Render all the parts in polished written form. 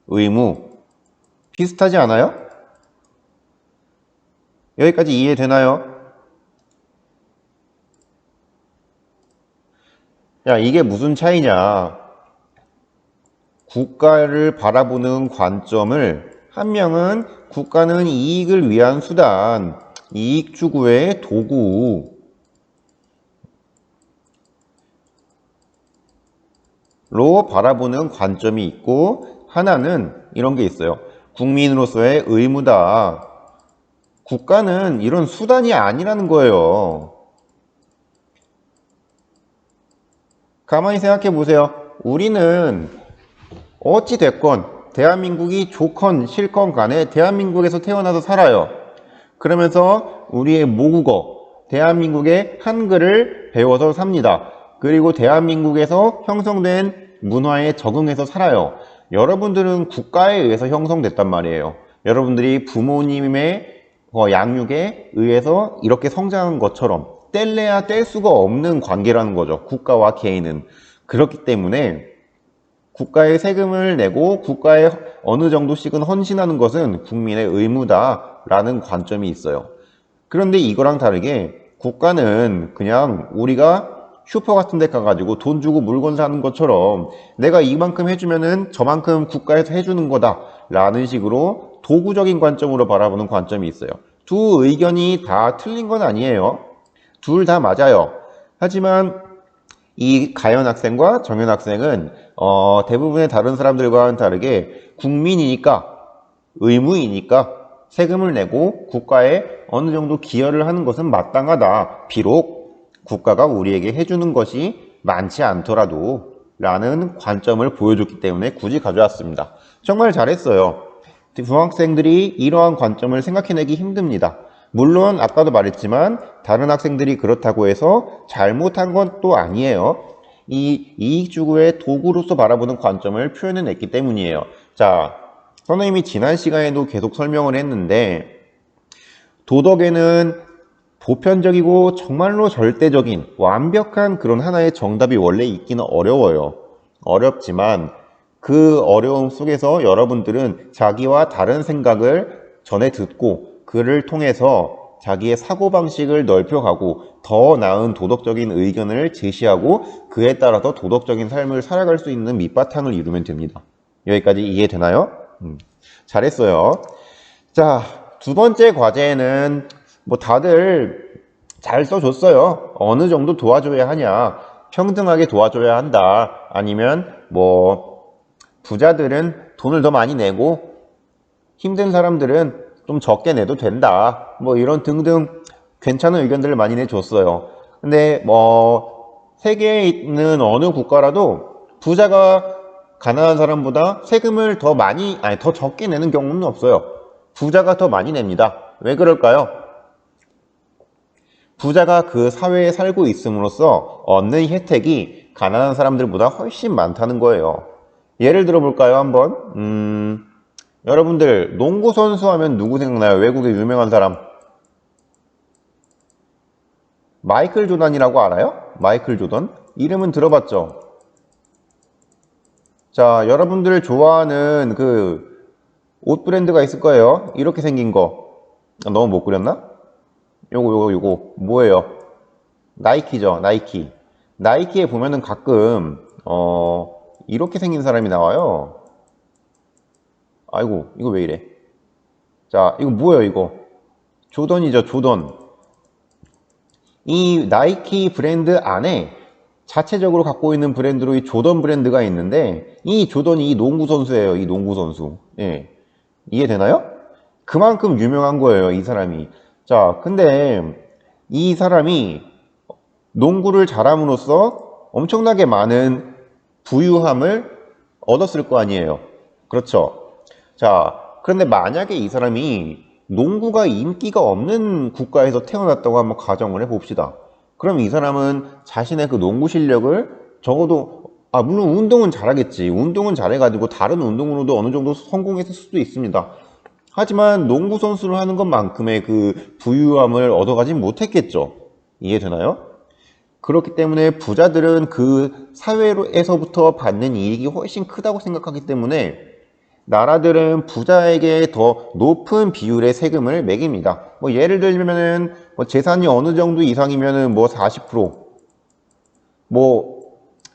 의무. 비슷하지 않아요? 여기까지 이해되나요? 야, 이게 무슨 차이냐? 국가를 바라보는 관점을 한 명은 국가는 이익을 위한 수단, 이익 추구의 도구로 바라보는 관점이 있고 하나는 이런 게 있어요. 국민으로서의 의무다. 국가는 이런 수단이 아니라는 거예요. 가만히 생각해 보세요. 우리는 어찌 됐건 대한민국이 좋건 싫건 간에 대한민국에서 태어나서 살아요. 그러면서 우리의 모국어, 대한민국의 한글을 배워서 삽니다. 그리고 대한민국에서 형성된 문화에 적응해서 살아요. 여러분들은 국가에 의해서 형성됐단 말이에요. 여러분들이 부모님의 양육에 의해서 이렇게 성장한 것처럼 뗄래야 뗄 수가 없는 관계라는 거죠. 국가와 개인은. 그렇기 때문에 국가에 세금을 내고 국가에 어느 정도씩은 헌신하는 것은 국민의 의무다라는 관점이 있어요. 그런데 이거랑 다르게 국가는 그냥 우리가 슈퍼 같은 데 가가지고 돈 주고 물건 사는 것처럼 내가 이만큼 해주면은 저만큼 국가에서 해주는 거다 라는 식으로 도구적인 관점으로 바라보는 관점이 있어요. 두 의견이 다 틀린 건 아니에요. 둘 다 맞아요. 하지만 이 가연 학생과 정연 학생은 대부분의 다른 사람들과는 다르게 국민이니까 의무이니까 세금을 내고 국가에 어느 정도 기여를 하는 것은 마땅하다. 비록 국가가 우리에게 해주는 것이 많지 않더라도 라는 관점을 보여줬기 때문에 굳이 가져왔습니다. 정말 잘했어요. 중학생들이 이러한 관점을 생각해내기 힘듭니다. 물론 아까도 말했지만 다른 학생들이 그렇다고 해서 잘못한 건 또 아니에요. 이 이익추구의 도구로서 바라보는 관점을 표현해냈기 때문이에요. 자, 선생님이 지난 시간에도 계속 설명을 했는데 도덕에는 보편적이고 정말로 절대적인 완벽한 그런 하나의 정답이 원래 있기는 어려워요. 어렵지만 그 어려움 속에서 여러분들은 자기와 다른 생각을 전해 듣고 그를 통해서 자기의 사고방식을 넓혀가고 더 나은 도덕적인 의견을 제시하고 그에 따라서 도덕적인 삶을 살아갈 수 있는 밑바탕을 이루면 됩니다. 여기까지 이해되나요? 잘했어요. 자, 두 번째 과제는 뭐 다들 잘 써줬어요. 어느 정도 도와줘야 하냐? 평등하게 도와줘야 한다. 아니면 뭐 부자들은 돈을 더 많이 내고 힘든 사람들은 좀 적게 내도 된다. 뭐 이런 등등 괜찮은 의견들을 많이 내줬어요. 근데 뭐 세계에 있는 어느 국가라도 부자가 가난한 사람보다 세금을 더 적게 내는 경우는 없어요. 부자가 더 많이 냅니다. 왜 그럴까요? 부자가 그 사회에 살고 있음으로써 얻는 혜택이 가난한 사람들보다 훨씬 많다는 거예요. 예를 들어 볼까요, 한번? 여러분들 농구 선수 하면 누구 생각나요? 외국의 유명한 사람. 마이클 조던이라고 알아요? 마이클 조던? 이름은 들어봤죠? 자, 여러분들 좋아하는 그 옷 브랜드가 있을 거예요. 이렇게 생긴 거. 너무 못 그렸나? 요거 뭐예요? 나이키죠, 나이키. 나이키에 보면은 가끔 이렇게 생긴 사람이 나와요. 아이고, 이거 왜 이래? 자, 이거 뭐예요, 이거? 조던이죠, 조던. 이 나이키 브랜드 안에 자체적으로 갖고 있는 브랜드로 이 조던 브랜드가 있는데, 이 조던이 이 농구 선수예요, 이 농구 선수. 예. 이해되나요? 그만큼 유명한 거예요, 이 사람이. 자, 근데 이 사람이 농구를 잘함으로써 엄청나게 많은 부유함을 얻었을 거 아니에요. 그렇죠? 자, 그런데 만약에 이 사람이 농구가 인기가 없는 국가에서 태어났다고 한번 가정을 해봅시다. 그럼 이 사람은 자신의 그 농구 실력을 적어도, 물론 운동은 잘하겠지. 운동은 잘해가지고 다른 운동으로도 어느 정도 성공했을 수도 있습니다. 하지만 농구 선수를 하는 것만큼의 그 부유함을 얻어가지 못했겠죠. 이해되나요? 그렇기 때문에 부자들은 그 사회에서부터 받는 이익이 훨씬 크다고 생각하기 때문에 나라들은 부자에게 더 높은 비율의 세금을 매깁니다. 뭐 예를 들면은 뭐 재산이 어느 정도 이상이면은 뭐 40%, 뭐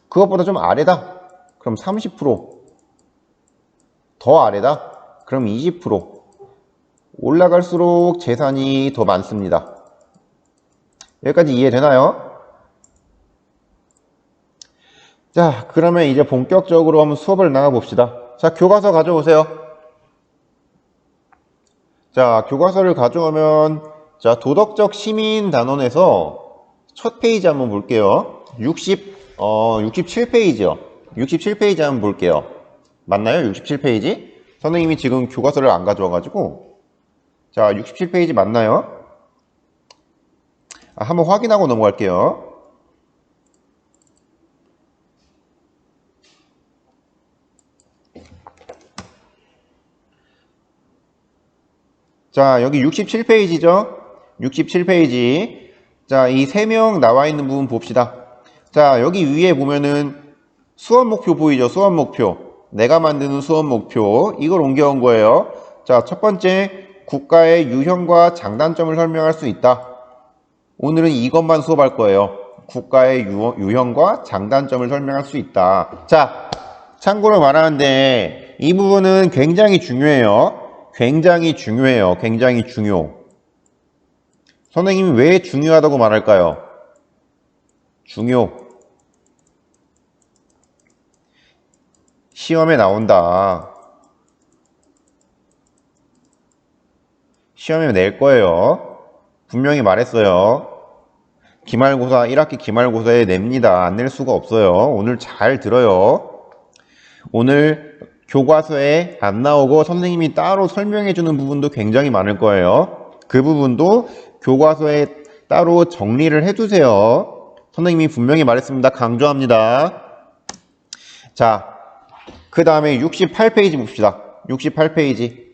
그것보다 좀 아래다. 그럼 30%, 더 아래다. 그럼 20%. 올라갈수록 재산이 더 많습니다. 여기까지 이해되나요? 자, 그러면 이제 본격적으로 한번 수업을 나가 봅시다. 자, 교과서 가져오세요. 자, 교과서를 가져오면, 자, 도덕적 시민 단원에서 첫 페이지 한번 볼게요. 67페이지요. 67페이지 한번 볼게요. 맞나요? 67페이지? 선생님이 지금 교과서를 안 가져와가지고. 자, 67페이지 맞나요? 한번 확인하고 넘어갈게요. 자, 여기 67페이지죠? 67페이지. 자, 이 3명 나와 있는 부분 봅시다. 자, 여기 위에 보면은 수업 목표 보이죠? 수업 목표. 내가 만드는 수업 목표. 이걸 옮겨온 거예요. 자, 첫 번째, 국가의 유형과 장단점을 설명할 수 있다. 오늘은 이것만 수업할 거예요. 국가의 유형과 장단점을 설명할 수 있다. 자, 참고로 말하는데 이 부분은 굉장히 중요해요. 굉장히 중요해요. 굉장히 중요. 선생님이 왜 중요하다고 말할까요? 중요. 시험에 나온다. 시험에 낼 거예요. 분명히 말했어요. 기말고사, 1학기 기말고사에 냅니다. 안 낼 수가 없어요. 오늘 잘 들어요. 오늘 교과서에 안 나오고 선생님이 따로 설명해 주는 부분도 굉장히 많을 거예요. 그 부분도 교과서에 따로 정리를 해두세요. 선생님이 분명히 말했습니다. 강조합니다. 자, 그 다음에 68페이지 봅시다. 68페이지.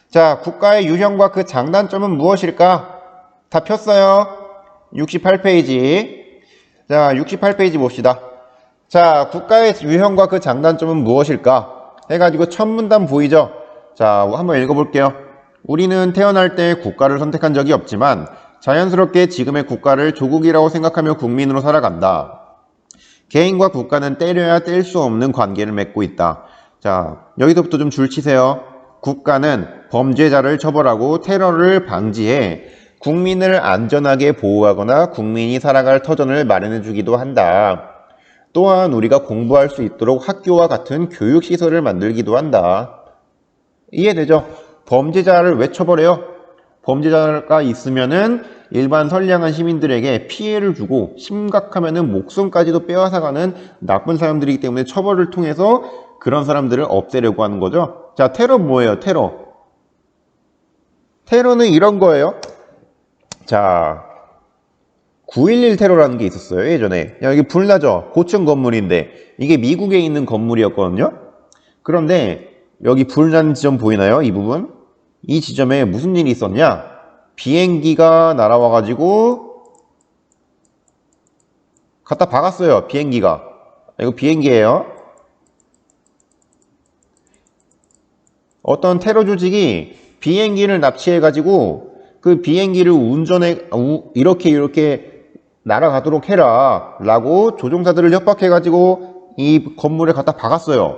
자, 국가의 유형과 그 장단점은 무엇일까? 다 폈어요. 68페이지. 자, 68페이지 봅시다. 자, 국가의 유형과 그 장단점은 무엇일까? 해가지고 첫 문단 보이죠? 자, 한번 읽어볼게요. 우리는 태어날 때 국가를 선택한 적이 없지만 자연스럽게 지금의 국가를 조국이라고 생각하며 국민으로 살아간다. 개인과 국가는 떼려야 뗄 수 없는 관계를 맺고 있다. 자, 여기서부터 좀 줄 치세요. 국가는 범죄자를 처벌하고 테러를 방지해 국민을 안전하게 보호하거나 국민이 살아갈 터전을 마련해 주기도 한다. 또한 우리가 공부할 수 있도록 학교와 같은 교육시설을 만들기도 한다. 이해되죠? 범죄자를 왜 처벌해요? 범죄자가 있으면은 일반 선량한 시민들에게 피해를 주고 심각하면은 목숨까지도 빼앗아가는 나쁜 사람들이기 때문에 처벌을 통해서 그런 사람들을 없애려고 하는 거죠. 자, 테러 뭐예요? 테러. 테러는 이런 거예요. 자, 9.11 테러라는 게 있었어요. 예전에. 여기 불나죠? 고층 건물인데 이게 미국에 있는 건물이었거든요. 그런데 여기 불난 지점 보이나요? 이 부분? 이 지점에 무슨 일이 있었냐? 비행기가 날아와가지고 갖다 박았어요. 비행기가. 이거 비행기예요. 어떤 테러 조직이 비행기를 납치해가지고 그 비행기를 이렇게 날아가도록 해라 라고 조종사들을 협박해가지고 이 건물에 갖다 박았어요.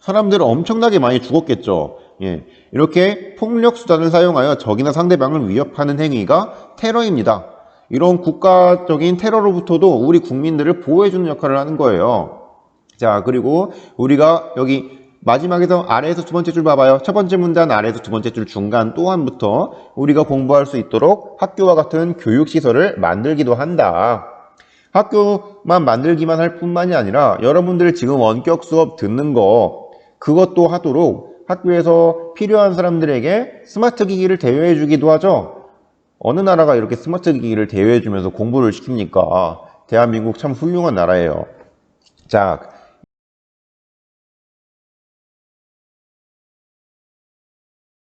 사람들은 엄청나게 많이 죽었겠죠. 예, 이렇게 폭력 수단을 사용하여 적이나 상대방을 위협하는 행위가 테러입니다. 이런 국가적인 테러로부터도 우리 국민들을 보호해주는 역할을 하는 거예요. 자, 그리고 우리가 여기 마지막에서 아래에서 두 번째 줄 봐봐요. 첫 번째 문단 아래에서 두 번째 줄 중간 또한부터 우리가 공부할 수 있도록 학교와 같은 교육시설을 만들기도 한다. 학교만 만들기만 할 뿐만이 아니라 여러분들 지금 원격 수업 듣는 거 그것도 하도록 학교에서 필요한 사람들에게 스마트 기기를 대여해 주기도 하죠. 어느 나라가 이렇게 스마트 기기를 대여해 주면서 공부를 시킵니까? 대한민국 참 훌륭한 나라예요. 자,